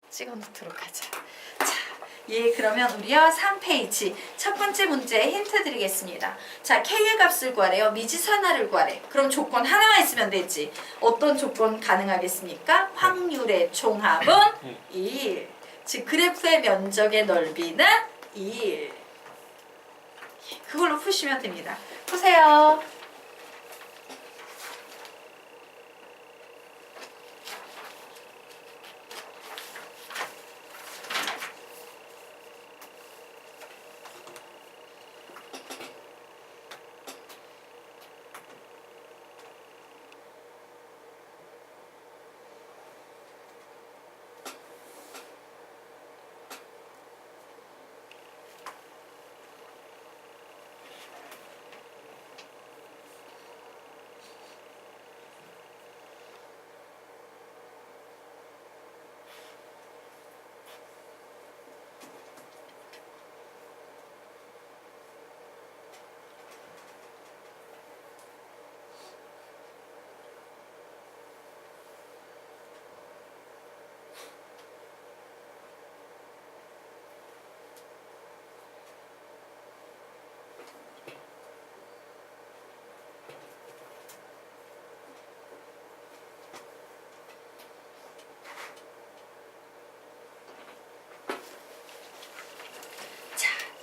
찍어 놓도록 하자. 자, 예, 그러면 우리요 3페이지 첫 번째 문제 힌트 드리겠습니다. 자, K의 값을 구하래요. 미지수 하나를 구하래. 그럼 조건 하나만 있으면 되지. 어떤 조건 가능하겠습니까? 확률의 총합은 1. 즉 그래프의 면적의 넓이는 1. 그걸로 푸시면 됩니다. 푸세요.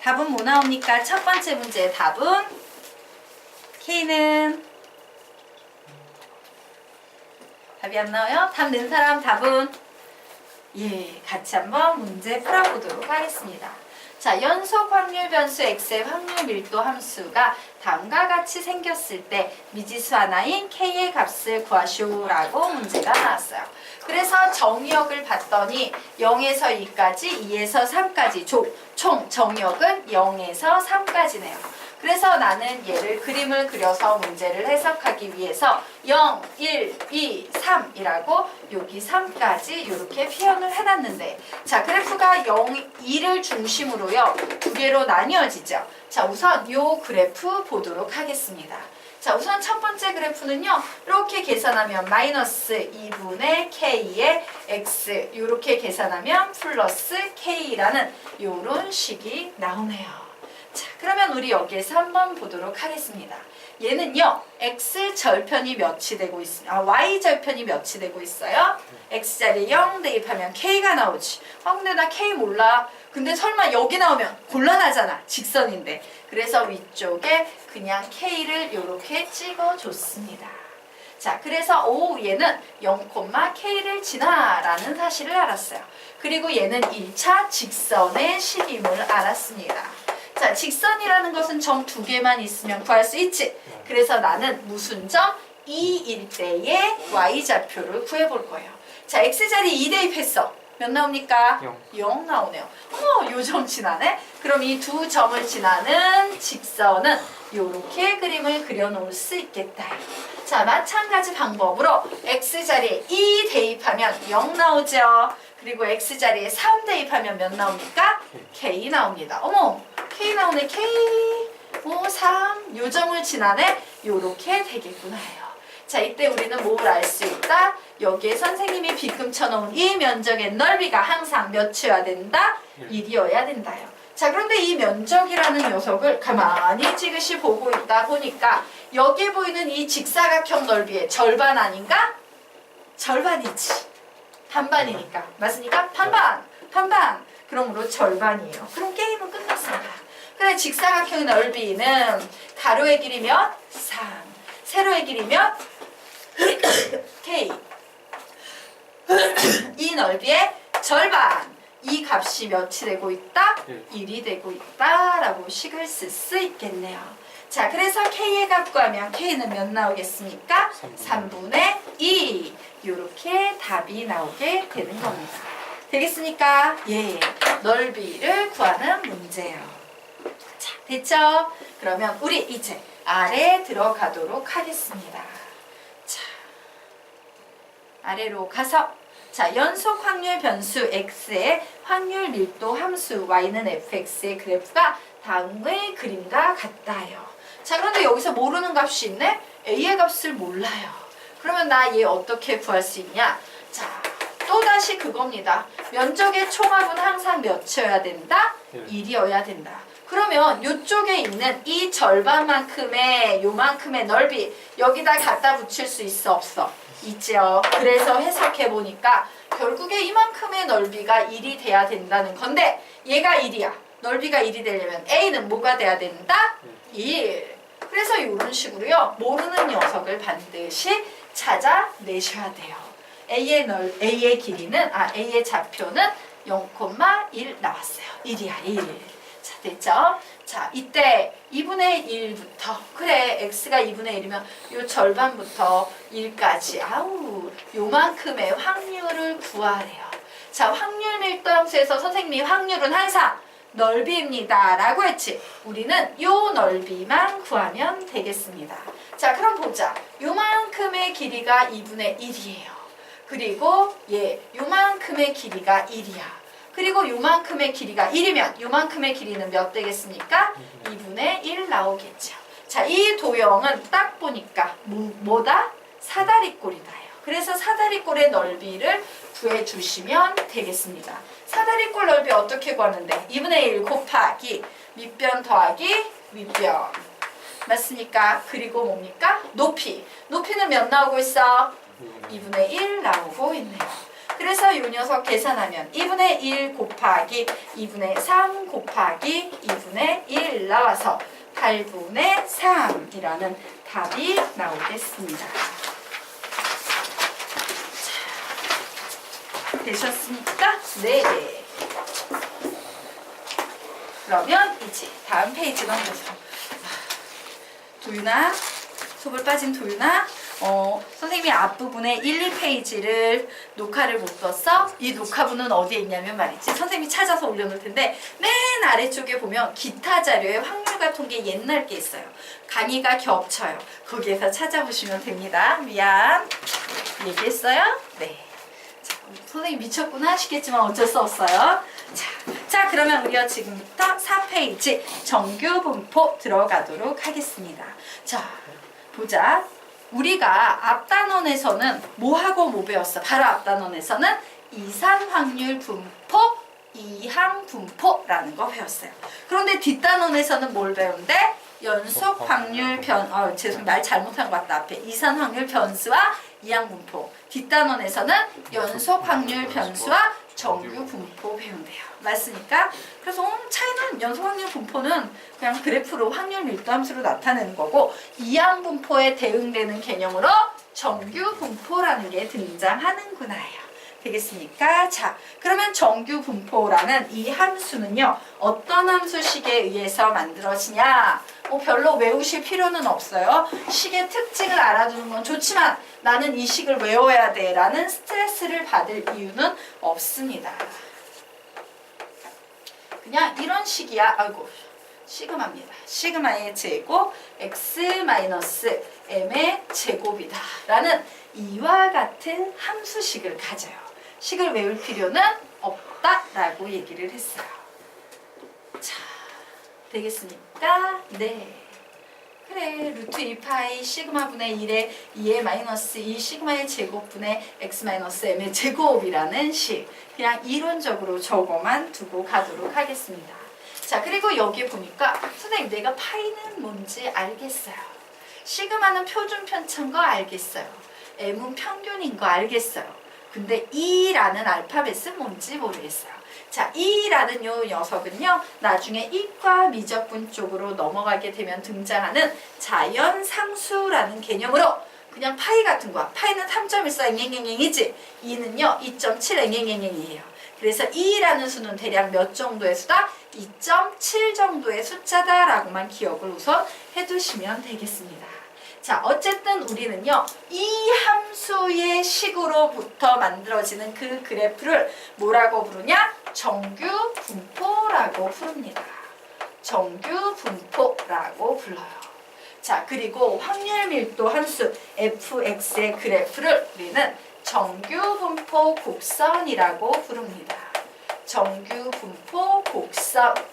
답은 뭐 나옵니까? 첫 번째 문제의 답은 K는 답이 안 나와요? 답 낸 사람 답은 예, 같이 한번 문제 풀어보도록 하겠습니다. 자, 연속 확률 변수 x의 확률 밀도 함수가 다음과 같이 생겼을 때 미지수 하나인 k의 값을 구하시오라고 문제가 나왔어요. 그래서 정의역을 봤더니 0에서 2까지, 2에서 3까지 총 정의역은 0에서 3까지네요. 그래서 나는 얘를 그림을 그려서 문제를 해석하기 위해서 0, 1, 2, 3이라고 여기 3까지 이렇게 표현을 해놨는데, 자, 그래프가 0, 2를 중심으로요 두 개로 나뉘어지죠. 자, 우선 요 그래프 보도록 하겠습니다. 자, 우선 첫 번째 그래프는요 이렇게 계산하면 마이너스 2분의 k의 x 이렇게 계산하면 플러스 k라는 요런 식이 나오네요. 자, 그러면 우리 여기에서 한번 보도록 하겠습니다. 얘는요 x 절편이 몇이 되고 있습니다. y 절편이 몇이 되고 있어요? x자리에 0 대입하면 k가 나오지. 근데 나 k 몰라. 근데 설마 여기 나오면 곤란하잖아. 직선인데. 그래서 위쪽에 그냥 k를 이렇게 찍어줬습니다. 자, 그래서 얘는 0,k를 지나라는 사실을 알았어요. 그리고 얘는 1차 직선의 식임을 알았습니다. 자, 직선이라는 것은 점 두 개만 있으면 구할 수 있지. 그래서 나는 무슨 점? 2일 때의 y좌표를 구해볼 거예요. 자, x자리 2 대입했어. 몇 나옵니까? 0 나오네요. 요 점 지나네? 그럼 이 두 점을 지나는 직선은 이렇게 그림을 그려놓을 수 있겠다. 자, 마찬가지 방법으로 x자리에 2 대입하면 0 나오죠. 그리고 x자리에 3 대입하면 몇 나옵니까? k 나옵니다. 어머! k 나오네. k 3 요 점을 지나네. 요렇게 되겠구나 해요. 자, 이때 우리는 뭘 알 수 있다? 여기에 선생님이 빗금 쳐놓은 이 면적의 넓이가 항상 몇이어야 된다? 1이어야 된다요. 자, 그런데 이 면적이라는 녀석을 가만히 지그시 보고 있다 보니까 여기에 보이는 이 직사각형 넓이의 절반 아닌가? 절반이지. 반반이니까. 맞으니까? 반반. 그러므로 절반이에요. 그럼 게임은 끝났습니다. 그래, 직사각형의 넓이는 가로의 길이 몇? 3. 세로의 길이 몇? k. 이 넓이의 절반. 이 값이 몇이 되고 있다? 1이 되고 있다라고 식을 쓸 수 있겠네요. 자, 그래서 k의 값 구하면 k는 몇 나오겠습니까? 3분의 2. 이렇게 답이 나오게 되는 겁니다. 되겠습니까? 예. 넓이를 구하는 문제예요. 자, 됐죠? 그러면 우리 이제 아래 들어가도록 하겠습니다. 자, 아래로 가서 자, 연속 확률 변수 x의 확률 밀도 함수 y는 fx의 그래프가 다음의 그림과 같다요. 자, 그런데 여기서 모르는 값이 있네? a의 값을 몰라요. 그러면 나 얘 어떻게 구할 수 있냐? 자, 또다시 그겁니다. 면적의 총합은 항상 몇이어야 된다? 1이어야 된다. 그러면 이쪽에 있는 이 절반만큼의 요만큼의 넓이 여기다 갖다 붙일 수 있어 없어? 있죠. 그래서 해석해 보니까 결국에 이만큼의 넓이가 1이 돼야 된다는 건데 얘가 1이야. 넓이가 1이 되려면 A는 뭐가 돼야 된다? 1. 그래서 이런 식으로요. 모르는 녀석을 반드시 찾아내셔야 돼요. A의 길이는 A의 좌표는 0,1 나왔어요. 1이야 1. 자 됐죠? 자 이때 2분의 1부터 그래 x가 2분의 1이면 요 절반부터 1까지 아우 요만큼의 확률을 구하래요. 자 확률 밀도함수에서 선생님이 확률은 항상 넓이입니다 라고 했지. 우리는 요 넓이만 구하면 되겠습니다. 자 그럼 보자. 요만큼의 길이가 2분의 1이에요. 그리고 요만큼의 길이가 1이야. 그리고 요만큼의 길이가 1이면 요만큼의 길이는 몇 되겠습니까? 2분의 1 나오겠죠. 자, 이 도형은 딱 보니까 뭐다? 사다리꼴이다요. 그래서 사다리꼴의 넓이를 구해주시면 되겠습니다. 사다리꼴 넓이 어떻게 구하는데? 2분의 1 곱하기 밑변 더하기 윗변. 맞습니까? 그리고 뭡니까? 높이. 높이는 몇 나오고 있어? 2분의 1 나오고 있네요. 그래서 이 녀석 계산하면 2분의 1 곱하기 2분의 3 곱하기 2분의 1 나와서 8분의 3이라는 답이 나오겠습니다. 자, 되셨습니까? 네. 그러면 이제 다음 페이지 넘겨서 도윤아, 속을 빠진 도윤아, 선생님이 앞부분에 1, 2페이지를 녹화를 못 뒀어? 이 녹화본은 어디에 있냐면 말이지. 선생님이 찾아서 올려놓을 텐데 맨 아래쪽에 보면 기타 자료에 확률과 통계 옛날 게 있어요. 강의가 겹쳐요. 거기에서 찾아보시면 됩니다. 미안. 얘기했어요? 네. 자, 선생님 미쳤구나 하시겠지만 어쩔 수 없어요. 자 그러면 우리가 지금부터 4페이지 정규 분포 들어가도록 하겠습니다. 자, 보자. 우리가 앞단원에서는 뭐하고 뭐 배웠어? 바로 앞단원에서는 이산 확률 분포, 이항 분포라는 거 배웠어요. 그런데 뒷단원에서는 뭘 배운대? 연속 확률 죄송해요. 말 잘못한 것 같다. 앞에 이산 확률 변수와 이항 분포. 뒷단원에서는 연속 확률 변수와 정규 분포 배운대요. 맞습니까? 그래서 차이는 연속 확률 분포는 그냥 그래프로 확률 밀도 함수로 나타내는 거고 이항 분포에 대응되는 개념으로 정규 분포라는 게 등장하는구나요. 되겠습니까? 자, 그러면 정규 분포라는 이 함수는요. 어떤 함수식에 의해서 만들어지냐? 별로 외우실 필요는 없어요. 식의 특징을 알아두는 건 좋지만 나는 이 식을 외워야 돼 라는 스트레스를 받을 이유는 없습니다. 그냥 이런 식이야. 아이고, 시그마입니다. 시그마의 제곱 x-m의 제곱이다 라는 이와 같은 함수식을 가져요. 식을 외울 필요는 없다라고 얘기를 했어요. 자, 되겠습니까? 네. 그래, 루트 2파이 시그마분의 1에 2의 마이너스 2 시그마의 제곱분의 x-m의 제곱이라는 식. 그냥 이론적으로 저거만 두고 가도록 하겠습니다. 자, 그리고 여기 보니까 선생님 내가 파이는 뭔지 알겠어요. 시그마는 표준 편차인 거 알겠어요. m은 평균인 거 알겠어요. 근데 E라는 알파벳은 뭔지 모르겠어요. 자, E라는 요 녀석은요, 나중에 이과 미적분 쪽으로 넘어가게 되면 등장하는 자연상수라는 개념으로 그냥 파이 같은 거야. 파이는 3.14 앵앵앵앵이지. E는요, 2.7 앵앵앵앵이에요. 그래서 E라는 수는 대략 몇 정도의 수다? 2.7 정도의 숫자다라고만 기억을 우선 해두시면 되겠습니다. 자, 어쨌든 우리는요, 이 함수의 식으로부터 만들어지는 그 그래프를 뭐라고 부르냐? 정규 분포라고 부릅니다. 정규 분포라고 불러요. 자, 그리고 확률 밀도 함수 fx의 그래프를 우리는 정규 분포 곡선이라고 부릅니다. 정규 분포 곡선이라고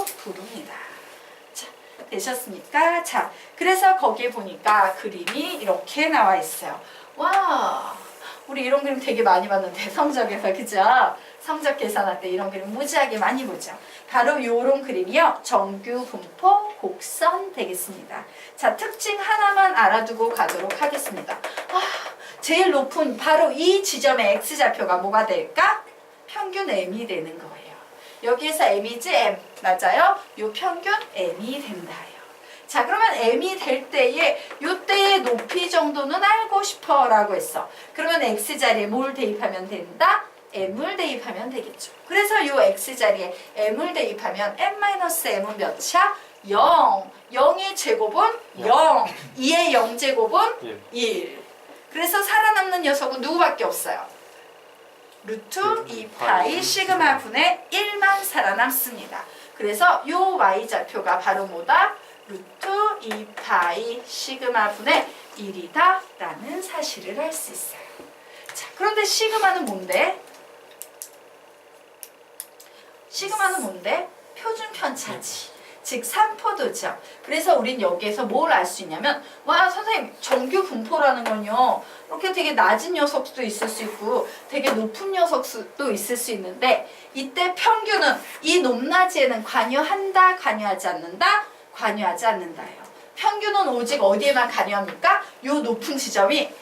부릅니다. 되셨습니까? 자, 그래서 거기에 보니까 그림이 이렇게 나와 있어요. 와, 우리 이런 그림 되게 많이 봤는데 성적에서 그죠? 성적 계산할 때 이런 그림 무지하게 많이 보죠. 바로 요런 그림이요. 정규 분포 곡선 되겠습니다. 자, 특징 하나만 알아두고 가도록 하겠습니다. 제일 높은 바로 이 지점의 x좌표가 뭐가 될까? 평균 m이 되는 거예요. 여기에서 m이지 m 맞아요? 요 평균 m이 된다요. 자, 그러면 m이 될 때에 요때의 높이 정도는 알고 싶어 라고 했어. 그러면 x자리에 뭘 대입하면 된다? m을 대입하면 되겠죠. 그래서 요 x자리에 m을 대입하면 m-m은 몇이야? 0. 0의 제곱은 0. 2의 0제곱은 1. 그래서 살아남는 녀석은 누구밖에 없어요? 루트 2파이 시그마 분의 1만 살아남습니다. 그래서 요 y좌표가 바로 뭐다? 루트 2파이 시그마 분의 1이다 라는 사실을 알 수 있어요. 자, 그런데 시그마는 뭔데? 시그마는 뭔데? 표준 편차지. 즉 산포도죠. 그래서 우린 여기에서 뭘 알 수 있냐면 와 선생님 정규 분포라는 건요 이렇게 되게 낮은 녀석도 있을 수 있고 되게 높은 녀석도 있을 수 있는데 이때 평균은 이 높낮이에는 관여한다 관여하지 않는다? 관여하지 않는다예요. 평균은 오직 어디에만 관여합니까? 요 높은 지점이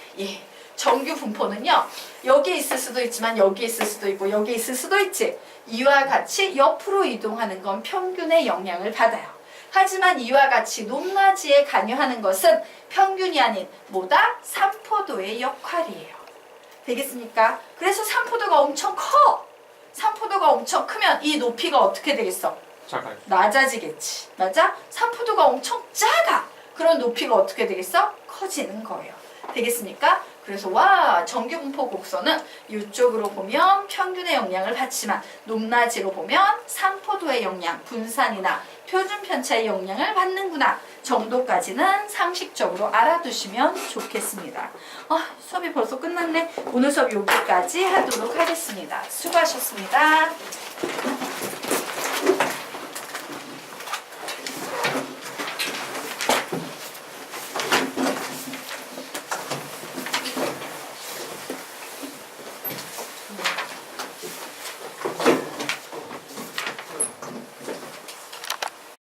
정규 분포는요 여기에 있을 수도 있지만 여기에 있을 수도 있고 여기에 있을 수도 있지. 이와 같이 옆으로 이동하는 건 평균의 영향을 받아요. 하지만 이와 같이 높낮이에 관여하는 것은 평균이 아닌 뭐다? 산포도의 역할이에요. 되겠습니까? 그래서 산포도가 엄청 커. 산포도가 엄청 크면 이 높이가 어떻게 되겠어? 작아요. 낮아지겠지. 맞아? 산포도가 엄청 작아. 그런 높이가 어떻게 되겠어? 커지는 거예요. 되겠습니까? 그래서 와 정규 분포 곡선은 이쪽으로 보면 평균의 영향을 받지만 높낮이로 보면 산포도의 영향, 분산이나 표준 편차의 영향을 받는구나 정도까지는 상식적으로 알아두시면 좋겠습니다. 수업이 벌써 끝났네. 오늘 수업 여기까지 하도록 하겠습니다. 수고하셨습니다.